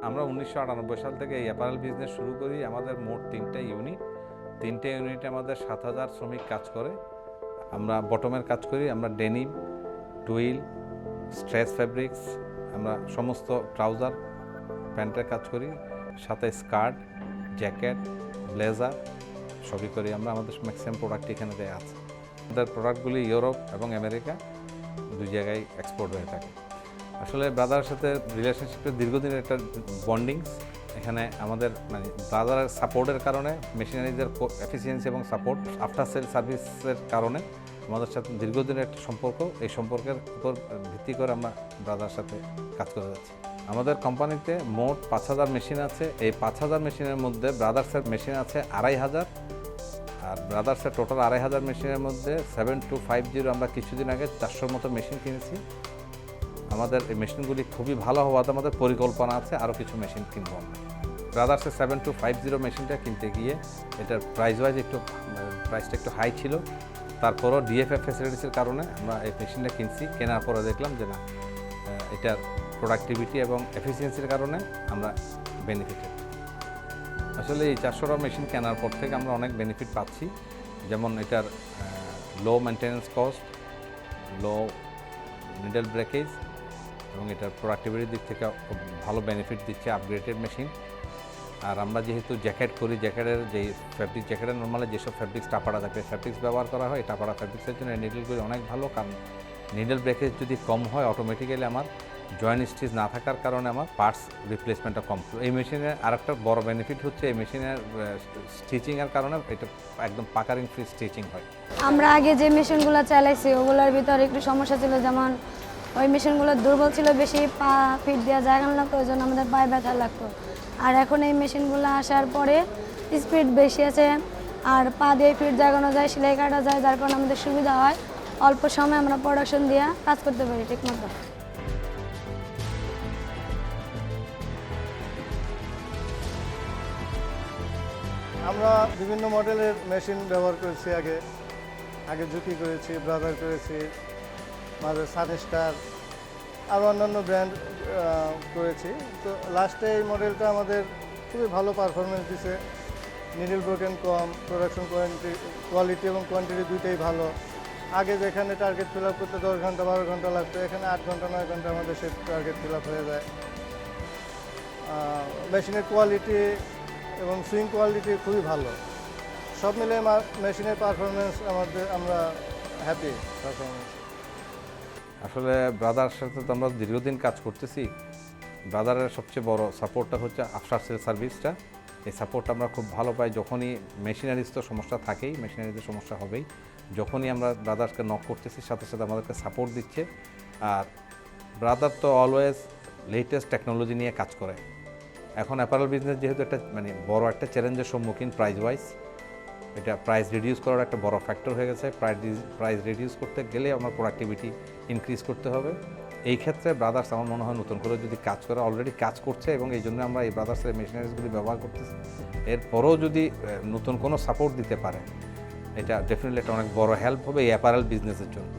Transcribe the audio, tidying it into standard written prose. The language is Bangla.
আমরা ১৯৯৮ সাল থেকে এই অ্যাপারেল বিজনেস শুরু করি। আমাদের মোট ৩টা ইউনিট। ৩টে ইউনিটে আমাদের ৭,০০০ শ্রমিক কাজ করে। আমরা বটমের কাজ করি, আমরা ডেনিম, টুইল, স্ট্রেচ ফ্যাব্রিক্স, আমরা সমস্ত ট্রাউজার, প্যান্টের কাজ করি, সাথে স্কার্ট, জ্যাকেট, ব্লেজার সবই করি আমরা। আমাদের ম্যাক্সিমাম প্রোডাক্ট এখানে দেয়া আছে। আমাদের প্রোডাক্টগুলি ইউরোপ এবং আমেরিকা দুই জায়গায় এক্সপোর্ট হয়ে থাকে। আসলে ব্রাদারের সাথে রিলেশনশিপের দীর্ঘদিনের একটা বন্ডিংস। এখানে আমাদের ব্রাদারের সাপোর্টের কারণে, মেশিনারিজের এফিসিয়েন্সি এবং সাপোর্ট, আফটার সেল সার্ভিসের কারণে আমাদের সাথে দীর্ঘদিনের একটা সম্পর্ক। এই সম্পর্কের উপর ভিত্তি করে আমরা ব্রাদারের সাথে কাজ করে যাচ্ছি। আমাদের কোম্পানিতে মোট ৫,০০০ মেশিন আছে। এই ৫,০০০ মেশিনের মধ্যে ব্রাদার্সের মেশিন আছে ২৫০০। আর ব্রাদার্সের টোটাল ২৫০০ মেশিনের মধ্যে 7250 আমরা কিছুদিন আগে ৪০০-র মতো মেশিন কিনেছি। আমাদের এই মেশিনগুলি খুবই ভালো হওয়াতে আমাদের পরিকল্পনা আছে আরও কিছু মেশিন কিনবো আমরা। ব্রাদার্সের 7250 মেশিনটা কিনতে গিয়ে এটার প্রাইসটা একটু হাই ছিল। তারপরও ডিএফএফ ফ্যাসিলিটিসের কারণে আমরা এই মেশিনটা কিনছি। কেনার পরে দেখলাম যে না, এটার প্রোডাক্টিভিটি এবং এফিসিয়েন্সির কারণে আমরা বেনিফিটেড। আসলে এই ৪০০টা মেশিন কেনার পর থেকে আমরা অনেক বেনিফিট পাচ্ছি। যেমন এটার লো মেনটেন্যান্স কস্ট, লো নিডল ব্রেকেজ এবং এটার প্রোডাক্টিভিটির দিক থেকে খুব ভালো বেনিফিট দিচ্ছে আপগ্রেডেড মেশিন। আর আমরা যেহেতু জ্যাকেট করি, জ্যাকেটের যেই ফ্যাব্রিক, জ্যাকেটের নর্মালি যেসব ফ্যাব্রিক্স টাপাড়া থাকে, ফ্যাব্রিক্স ব্যবহার করা হয়। টাপাড়া ফ্যাব্রিক্সের জন্য নিডলগুলি অনেক ভালো, কারণ নিডল ব্রেকেজ যদি কম হয় অটোমেটিক্যালি আমার জয়েন্ট স্টিচ না থাকার কারণে আমার পার্টস রিপ্লেসমেন্টটা কম। এই মেশিনের আরেকটা বড় বেনিফিট হচ্ছে এই মেশিনের স্টিচিংয়ের কারণে এটা একদম পাকারিং ফ্রি স্টিচিং হয়। আমরা আগে যে মেশিনগুলো চালাইছি ওগুলোর ভিতরে একটু সমস্যা ছিল, যেমন ওই মেশিনগুলো দুর্বল ছিল, বেশি পা ফিট দেওয়া জায়গা না লাগতো, ওই জন্য আমাদের পায়ে ব্যথা লাগতো। আর এখন এই মেশিনগুলো আসার পরে স্পিড বেশি আছে, আর পা দিয়ে ফিট জাগানো যায়, সেলাই কাটা যায়, যার কারণে আমাদের সুবিধা হয়। অল্প সময় আমরা প্রোডাকশন দিয়ে কাজ করতে পারি ঠিকমতো। আমরা বিভিন্ন মডেলের মেশিন ব্যবহার করেছি। আগে জুকি করেছি, ব্রাদার করেছি, মাঝে সানস্টার, আরও অন্যান্য ব্র্যান্ড করেছি। তো লাস্টে এই মডেলটা আমাদের খুবই ভালো পারফরমেন্স দিছে। নিডল ব্রোকেন কম, প্রোডাকশন কোয়ালিটি এবং কোয়ান্টিটি দুইটাই ভালো। আগে যেখানে টার্গেট ফিল আপ করতে 10 ঘন্টা 12 ঘন্টা লাগতো, এখানে 8 ঘন্টা 9 ঘন্টা আমাদের সে টার্গেট ফিল আপ হয়ে যায়। মেশিনের কোয়ালিটি এবং সুইং কোয়ালিটি খুবই ভালো। সব মিলে মেশিনের পারফরমেন্স আমরা হ্যাপি পারফরমেন্স। আসলে ব্রাদারের সাথে তো আমরা দীর্ঘদিন কাজ করতেছি। ব্রাদারের সবচেয়ে বড় সাপোর্টটা হচ্ছে আফটার সেল সার্ভিসটা। এই সাপোর্টটা আমরা খুব ভালো পাই। যখনই মেশিনারিজ তো সমস্যা থাকেই, মেশিনারিজের সমস্যা হবেই। যখনই আমরা ব্রাদার্সকে নক করতেছি, সাথে সাথে আমাদেরকে সাপোর্ট দিচ্ছে। আর ব্রাদার তো অলওয়েজ লেটেস্ট টেকনোলজি নিয়ে কাজ করে। এখন অ্যাপারেল বিজনেস যেহেতু একটা বড় একটা চ্যালেঞ্জের সম্মুখীন প্রাইস ওয়াইজ, এটা প্রাইস রিডিউস করার একটা বড় ফ্যাক্টর হয়ে গেছে। প্রাইস রিডিউস করতে গেলে আমার প্রোডাক্টিভিটি ইনক্রিজ করতে হবে। এই ক্ষেত্রে ব্রাদার্স আমার মনে হয় নতুন করে যদি কাজ করে, অলরেডি কাজ করছে এবং এই জন্য আমরা এই ব্রাদার্সের মেশিনারিজগুলি ব্যবহার করতেছি। এরপরও যদি নতুন কোনো সাপোর্ট দিতে পারে, এটা ডেফিনেটলি একটা অনেক বড় হেল্প হবে এই অ্যাপারেল বিজনেসের জন্য।